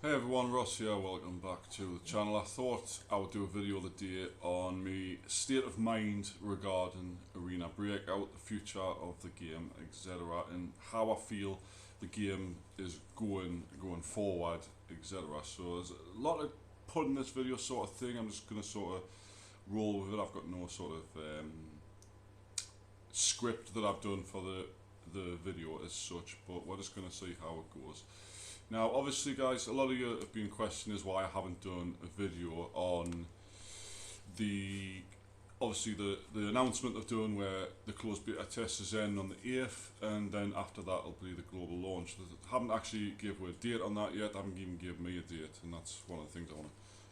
Hey everyone, Ross here, welcome back to the channel. I thought I would do a video of the day on my state of mind regarding Arena Breakout, the future of the game, etc. and how I feel the game is going forward, etc. So there's a lot of put in this video sort of thing. I'm just going to sort of roll with it. I've got no sort of script that I've done for the video as such, but we're just going to see how it goes. Now, obviously, guys, a lot of you have been questioning is why I haven't done a video on the announcement I've done where the closed beta test is in on the 8th, and then after that it'll be the global launch. I haven't actually given a date on that yet. I haven't even given me a date, and that's one of the things I want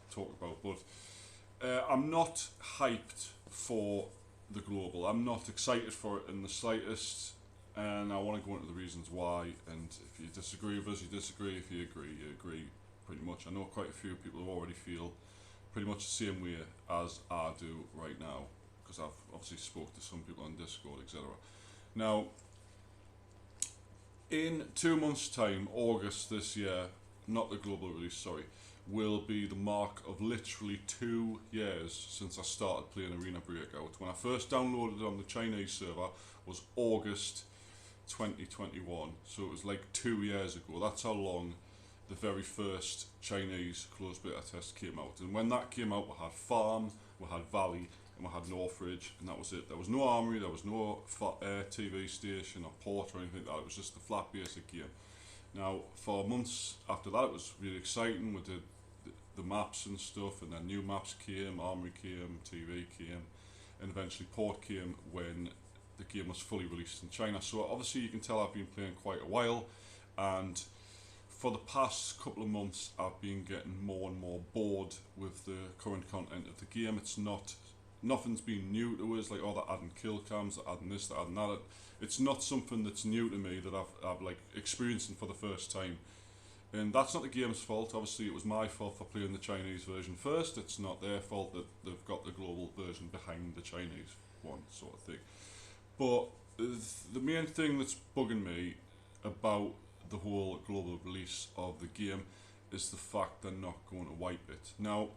to talk about. But I'm not hyped for the global. I'm not excited for it in the slightest. And I want to go into the reasons why, and if you disagree with us, you disagree. If you agree pretty much. I know quite a few people who already feel pretty much the same way as I do right now, because I've obviously spoke to some people on Discord, etc. Now, in 2 months' time, August this year, not the global release, sorry, will be the mark of literally 2 years since I started playing Arena Breakout. When I first downloaded it on the Chinese server was August 2021, so it was like 2 years ago. That's how long the very first Chinese closed beta test came out. And when that came out, we had Farm, we had Valley, and we had Northridge, and that was it. There was no armory, there was no TV station or port or anything like that. It was just the flat basic game. Now, for months after that, it was really exciting. We did the maps and stuff, and then new maps came, armory came, TV came, and eventually port came when the game was fully released in China. So obviously you can tell I've been playing quite a while, and for the past couple of months I've been getting more and more bored with the current content of the game. Nothing's been new to us, like, oh, they're adding kill cams, they're adding this, they're adding that. It's not something that's new to me that I've like experiencing for the first time. And that's not the game's fault. Obviously it was my fault for playing the Chinese version first. It's not their fault that they've got the global version behind the Chinese one, sort of thing. But the main thing that's bugging me about the whole global release of the game is the fact they're not going to wipe it. Now,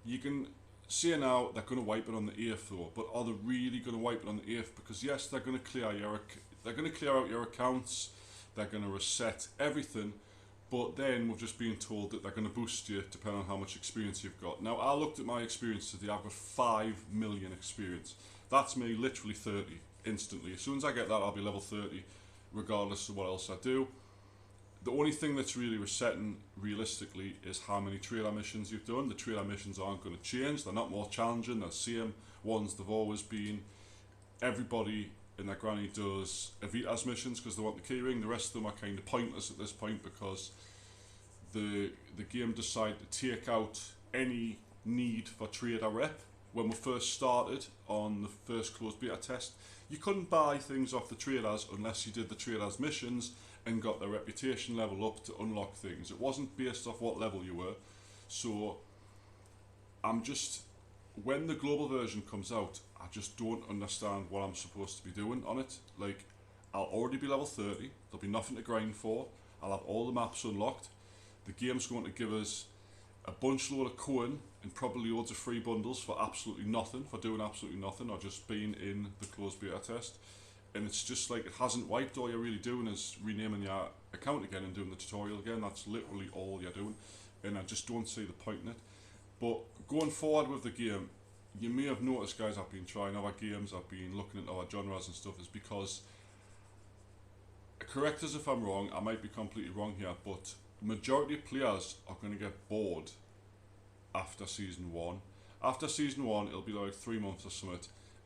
you can see now they're going to wipe it on the 8th though, but are they really going to wipe it on the 8th? Because yes, they're going to clear out your accounts, they're going to reset everything, but then we've just been told that they're going to boost you depending on how much experience you've got. Now, I looked at my experience today. I've got 5 million experience. That's me literally 30 instantly. As soon as I get that, I'll be level 30 regardless of what else I do. The only thing that's really resetting realistically is how many trailer missions you've done. The trailer missions aren't going to change. They're not more challenging. They're the same ones they've always been. Everybody in their granny does Evita's missions because they want the keyring. The rest of them are kind of pointless at this point because the game decided to take out any need for trader rep. When we first started on the first closed beta test, you couldn't buy things off the traders unless you did the traders missions and got their reputation level up to unlock things. It wasn't based off what level you were. So when the global version comes out, I just don't understand what I'm supposed to be doing on it. Like, I'll already be level 30, there'll be nothing to grind for, I'll have all the maps unlocked, the game's going to give us a bunch load of coin and probably loads of free bundles for absolutely nothing, for doing absolutely nothing, or just being in the closed beta test. And it's just like, it hasn't wiped. All you're really doing is renaming your account again and doing the tutorial again. That's literally all you're doing, and I just don't see the point in it. But going forward with the game, you may have noticed, guys, I've been trying other games, I've been looking at other genres and stuff, is because, correct us if I'm wrong, I might be completely wrong here, but majority of players are going to get bored after season 1. After season 1, it'll be like 3 months or something,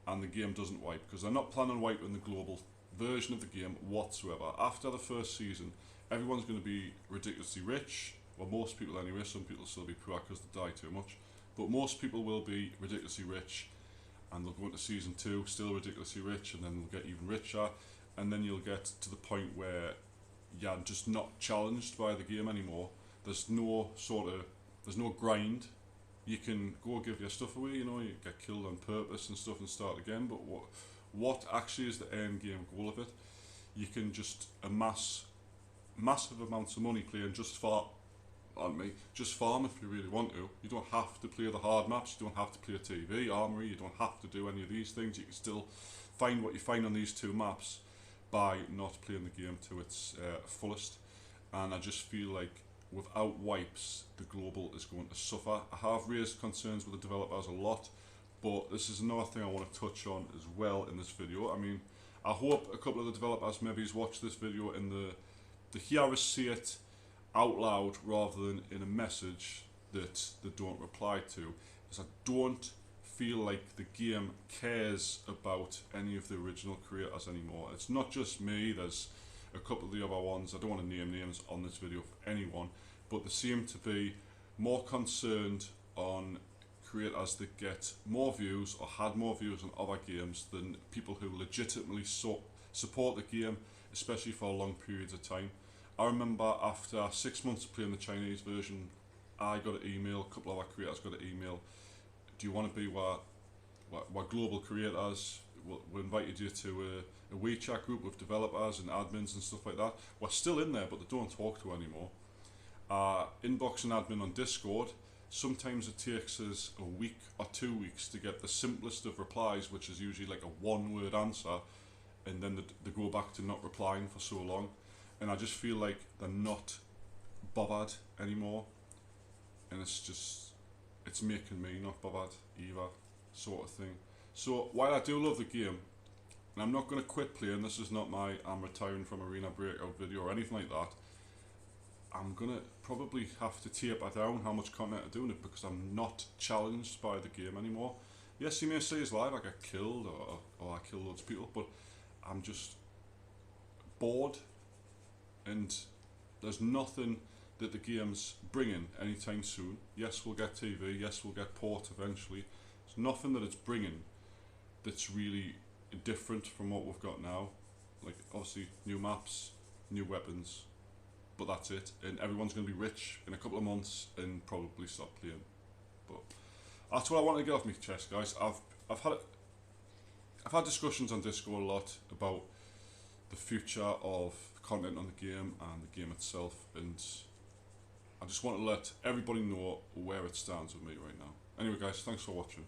and the game doesn't wipe, because they're not planning on wiping the global version of the game whatsoever. After the first season, everyone's going to be ridiculously rich. Well, most people anyway. Some people will still be poor because they die too much, but most people will be ridiculously rich, and they'll go into season 2 still ridiculously rich, and then they'll get even richer, and then you'll get to the point where you're just not challenged by the game anymore. There's no grind. You can go give your stuff away, you know, you get killed on purpose and stuff and start again, but what actually is the end game goal of it? You can just amass massive amounts of money playing just for on me. Just farm if you really want to. You don't have to play the hard maps. You don't have to play TV, Armory. You don't have to do any of these things. You can still find what you find on these two maps by not playing the game to its fullest. And I just feel like without wipes, the global is going to suffer. I have raised concerns with the developers a lot, but this is another thing I want to touch on as well in this video. I mean, I hope a couple of the developers maybe watch this video and the hear us say it out loud rather than in a message that they don't reply to, is I don't feel like the game cares about any of the original creators anymore. It's not just me, there's a couple of the other ones, I don't want to name names on this video for anyone, but they seem to be more concerned on creators that get more views or had more views on other games than people who legitimately support the game, especially for long periods of time. I remember after 6 months of playing the Chinese version, I got an email, a couple of our creators got an email, do you want to be we're global creators, we invited you to a WeChat group with developers and admins and stuff like that. We're still in there, but they don't talk to anymore. Inbox and admin on Discord, sometimes it takes us a week or 2 weeks to get the simplest of replies, which is usually like a one-word answer, and then they go back to not replying for so long. And I just feel like they're not bothered anymore, and it's making me not bothered either, sort of thing. So while I do love the game, and I'm not going to quit playing, this is not my I'm retiring from Arena Breakout video or anything like that, I'm going to probably have to taper down how much content I do in it because I'm not challenged by the game anymore. Yes, you may say it's live, I get killed or I kill loads of people, but I'm just bored, and there's nothing that the game's bringing anytime soon. Yes, we'll get TV, yes, we'll get port eventually. There's nothing that it's bringing that's really different from what we've got now. Like, obviously, new maps, new weapons, but that's it. And everyone's going to be rich in a couple of months and probably stop playing. But that's what I want to get off my chest, guys. I've had discussions on Discord a lot about the future of content on the game and the game itself, and I just want to let everybody know where it stands with me right now. Anyway, guys, thanks for watching.